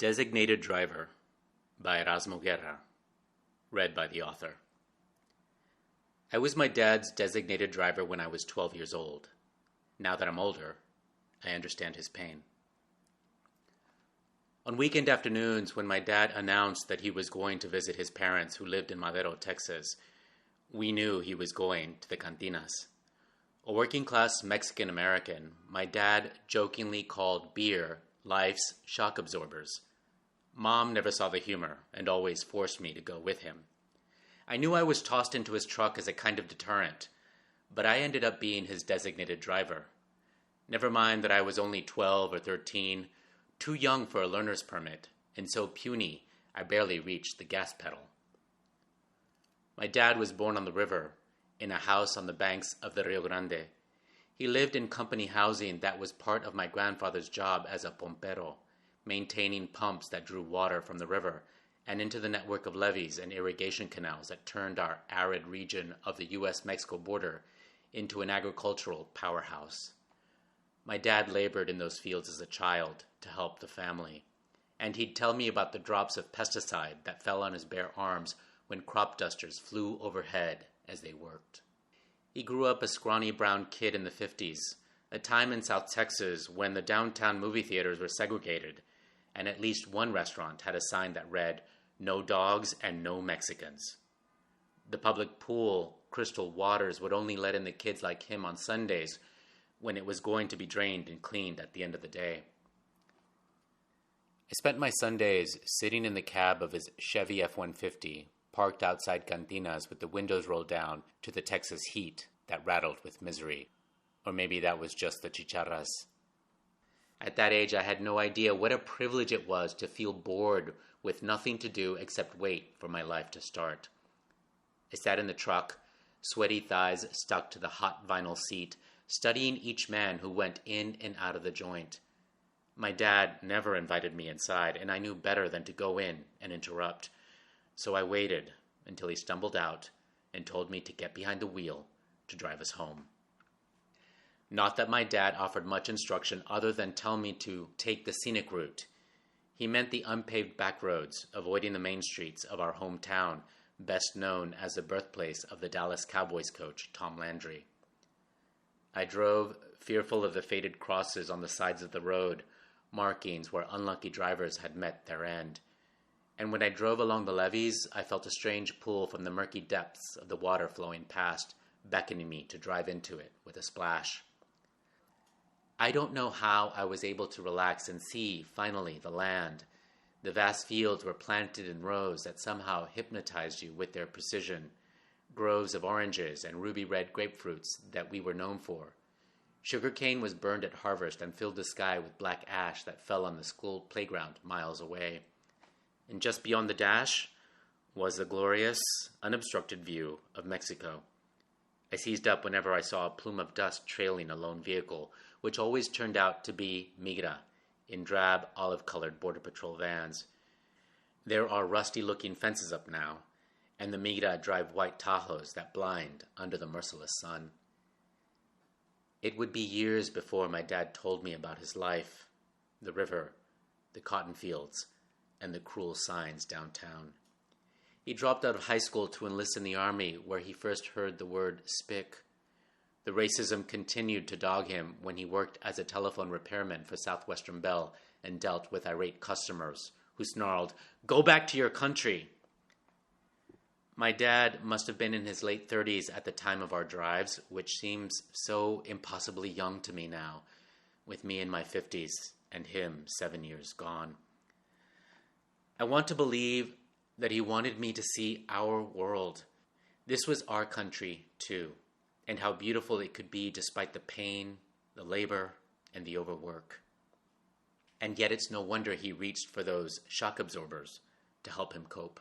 Designated Driver by Erasmo Guerra, read by the author. I was my dad's designated driver when I was 12 years old. Now that I'm older, I understand his pain. On weekend afternoons, when my dad announced that he was going to visit his parents who lived in Madero, Texas, we knew he was going to the cantinas. A working-class Mexican-American, my dad jokingly called beer life's shock absorbers. Mom never saw the humor and always forced me to go with him. I knew I was tossed into his truck as a kind of deterrent, but I ended up being his designated driver. Never mind that I was only 12 or 13, too young for a learner's permit, and so puny I barely reached the gas pedal. My dad was born on the river, in a house on the banks of the Rio Grande. He lived in company housing that was part of my grandfather's job as a pompero, maintaining pumps that drew water from the river and into the network of levees and irrigation canals that turned our arid region of the U.S.-Mexico border into an agricultural powerhouse. My dad labored in those fields as a child to help the family, and he'd tell me about the drops of pesticide that fell on his bare arms when crop dusters flew overhead as they worked. He grew up a scrawny brown kid in the 50s, a time in South Texas when the downtown movie theaters were segregated, and at least one restaurant had a sign that read, "No dogs and no Mexicans." The public pool, Crystal Waters, would only let in the kids like him on Sundays when it was going to be drained and cleaned at the end of the day. I spent my Sundays sitting in the cab of his Chevy F-150, parked outside cantinas with the windows rolled down to the Texas heat that rattled with misery. Or maybe that was just the chicharras. At that age, I had no idea what a privilege it was to feel bored with nothing to do except wait for my life to start. I sat in the truck, sweaty thighs stuck to the hot vinyl seat, studying each man who went in and out of the joint. My dad never invited me inside, and I knew better than to go in and interrupt. So I waited until he stumbled out and told me to get behind the wheel to drive us home. Not that my dad offered much instruction other than tell me to take the scenic route. He meant the unpaved back roads, avoiding the main streets of our hometown, best known as the birthplace of the Dallas Cowboys coach, Tom Landry. I drove, fearful of the faded crosses on the sides of the road, markings where unlucky drivers had met their end. And when I drove along the levees, I felt a strange pull from the murky depths of the water flowing past, beckoning me to drive into it with a splash. I don't know how I was able to relax and see, finally, the land. The vast fields were planted in rows that somehow hypnotized you with their precision, groves of oranges and ruby-red grapefruits that we were known for. Sugarcane was burned at harvest and filled the sky with black ash that fell on the school playground miles away. And just beyond the dash was the glorious, unobstructed view of Mexico. I seized up whenever I saw a plume of dust trailing a lone vehicle, which always turned out to be Migra, in drab, olive-colored Border Patrol vans. There are rusty-looking fences up now, and the Migra drive white Tahoes that blind under the merciless sun. It would be years before my dad told me about his life, the river, the cotton fields, and the cruel signs downtown. He dropped out of high school to enlist in the Army, where he first heard the word spick. The racism continued to dog him when he worked as a telephone repairman for Southwestern Bell and dealt with irate customers who snarled, "Go back to your country!" My dad must have been in his late 30s at the time of our drives, which seems so impossibly young to me now, with me in my 50s and him 7 years gone. I want to believe that he wanted me to see our world. This was our country, too, and how beautiful it could be despite the pain, the labor, and the overwork. And yet it's no wonder he reached for those shock absorbers to help him cope.